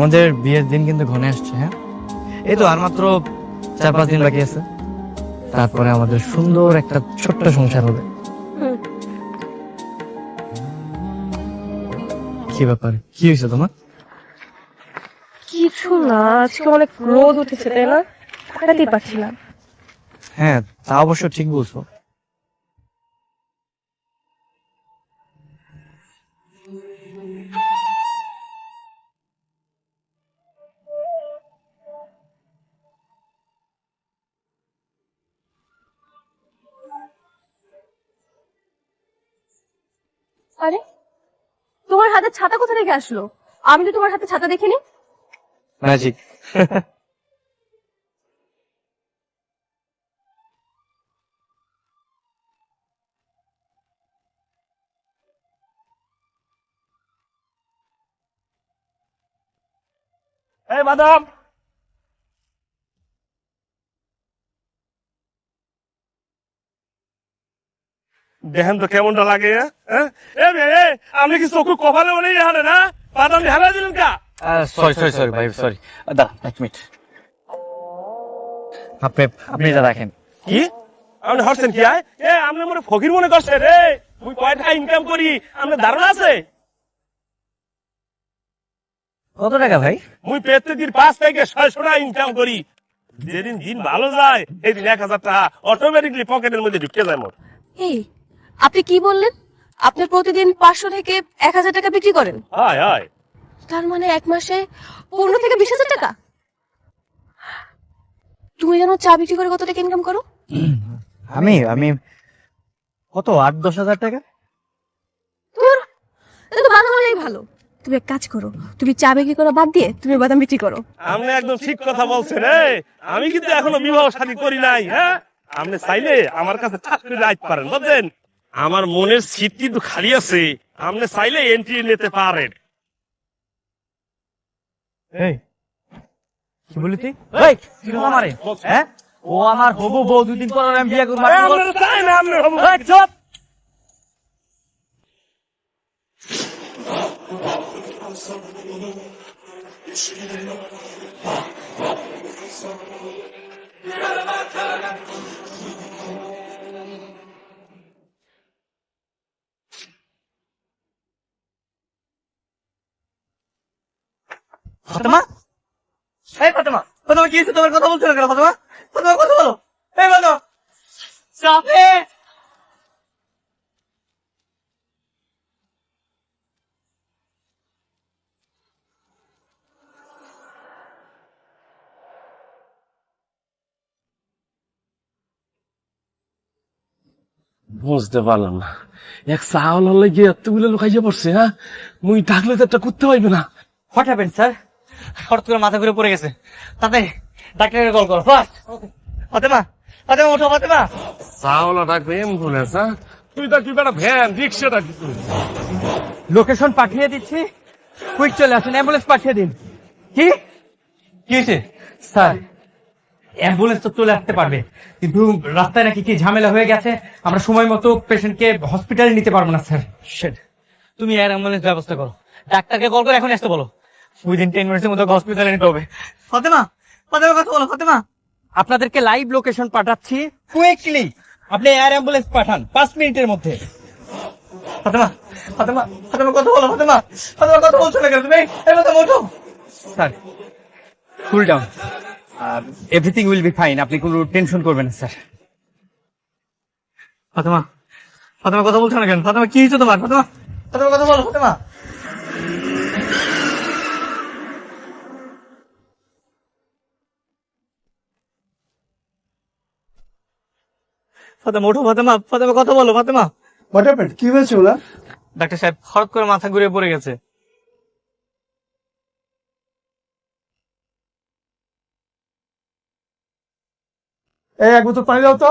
আমাদের বিয়ের দিন কিন্তু ঘনে আসছে। হ্যাঁ, এই তো আর মাত্র 4-5 দিন বাকি আছে, তারপরে আমাদের সুন্দর একটা ছোট্ট সংসার হবে। কি ব্যাপার, কি হয়েছে তোমার? কিছু না, আজকে অনেক রোদ উঠেছে তাই না, কাটাতেই পারছি না। হ্যাঁ, তা অবশ্য ঠিক বলছো। আরে তোমার হাতে ছাতা কোথা থেকে আসলো? আমি তো তোমার হাতে ছাতা দেখিনি। ম্যাজিক। এই মাদাম, দেখেন তো কেমনটা লাগে। হ্যাঁ, আপনি কি চোখ কপালে বলে হারে না? বাদাম হেলা দিলেন কা? সরি সরি সরি ভাই, সরি। দাঁড়া এক মিনিট, আপনি আপনি এটা রাখেন। কি আপনি হরছেন কি? আপনি মনে ফকির মনে করছেন রে? মুই কয় টাকা ইনকাম করি আপনার ধারণা আছে? কত টাকা ভাই? মুই প্রত্যেকদিন 5 থেকে 600 টাকা ইনকাম করি। যেদিন দিন ভালো যায় সেদিন 1000 টাকা অটোমেটিকলি পকেটের মধ্যে ঢুকে যায় মোর। এই আপনি কি বললেন? আপনি প্রতিদিন 500 থেকে 1000 টাকা বিক্রি করেন? হায় হায়, তার মানে এক মাসে 15 থেকে 20,000 টাকা। তুমি জানো চা বিক্রি করে কত টাকা ইনকাম করো? আমি আমি কত 8-10 হাজার টাকা। ধুর, এটা তো বাদাম হলেই ভালো। তুমি এক কাজ করো, তুমি চা বিক্রি করা বাদ দিয়ে তুমি বাদাম বিক্রি করো। আপনি একদম ঠিক কথা বলছেন। আমি কিন্তু এখনো বিবাহ শাদী করি নাই। হ্যাঁ, আপনি চাইলে আমার কাছে চাকরি রাখতে পারেন, বুঝলেন? আমার মনের সিট কিন্তু খালি আছে, আপনি চাইলে এন্ট্রি নিতে পারেন। এই কি বলি তুই? এই কি কথা মারে? হ্যাঁ, ও আমার হবু বউ, 2 দিন পর ওর আমি বিয়ে করব। আপনারা চাই না আপনি হবু। এই চুপ! ফাতেমা, এই ফাতেমা, ফাতেমা কি হয়েছে? তোমার কথা বলছো না কেন ফাতেমা? ফাতেমা কথা বলো। এই ফাতেমা, চাপে। বুঝতে পারলাম না, এক চাউল হলে গিয়ে এতগুলো লোক আইয়া পড়ছে। হ্যাঁ, মুই ডাকলে তো একটা করতে পারবে না। What happened sir? হঠাৎ করে মাথা ঘুরে পড়ে গেছে, তাতে ডাক্তারকে কল করো ফাস্ট। ফাতেমা, ফাতেমা ওঠো ফাতেমা। চাউল ডাকবে অ্যাম্বুলেন্স? হ্যাঁ, তুই ডাকি বেটা ভ্যান রিক্সা ডাকি তুই। লোকেশন পাঠিয়ে দিচ্ছি, কুইক চলে আসুন, অ্যাম্বুলেন্স পাঠিয়ে দিন। কি কি হয়েছে স্যার? অ্যাম্বুলেন্স তো চলে আসতে পারবে, কিন্তু রাস্তায় নাকি কি ঝামেলা হয়ে গেছে, আমরা সময় মতো পেশেন্টকে হসপিটালে নিতে পারবো না স্যার। শিট, তুমি এয়ার অ্যাম্বুলেন্স ব্যবস্থা করো, ডাক্তারকে কল করে এখন আসতে বলো। উইদিন 10 মিনিটের মধ্যে হসপিটালে নিতে হবে। ফাতেমা, ফাতেমা কথা বলো ফাতেমা। আপনাদেরকে লাইভ লোকেশন পাঠাচ্ছি, কুইকলি আপনি এয়ার অ্যাম্বুলেন্স পাঠান 5 মিনিটের মধ্যে। ফাতেমা, ফাতেমা, ফাতেমা কথা বলো ফাতেমা। ফাতেমা কথা বলছো না কেন তুমি? এই ফাতেমা ওঠো। Sir cool down, everything will be fine, আপনি কোনো টেনশন করবেন না স্যার। ফাতেমা, ফাতেমা কথা বলছো না কেন? ফাতেমা কি হয়েছে তোমার? ফাতেমা, ফাতেমা কথা বলো ফাতেমা। ফাতেমা ওঠো ফাতেমা, ফাতেমা কথা বলো ফাতেমা। What happened? কি হয়েছে ওলা? ডাক্তার সাহেব হঠাৎ করে মাথা ঘুরে পড়ে গেছে। এই এক বোতল পানি দাও তো।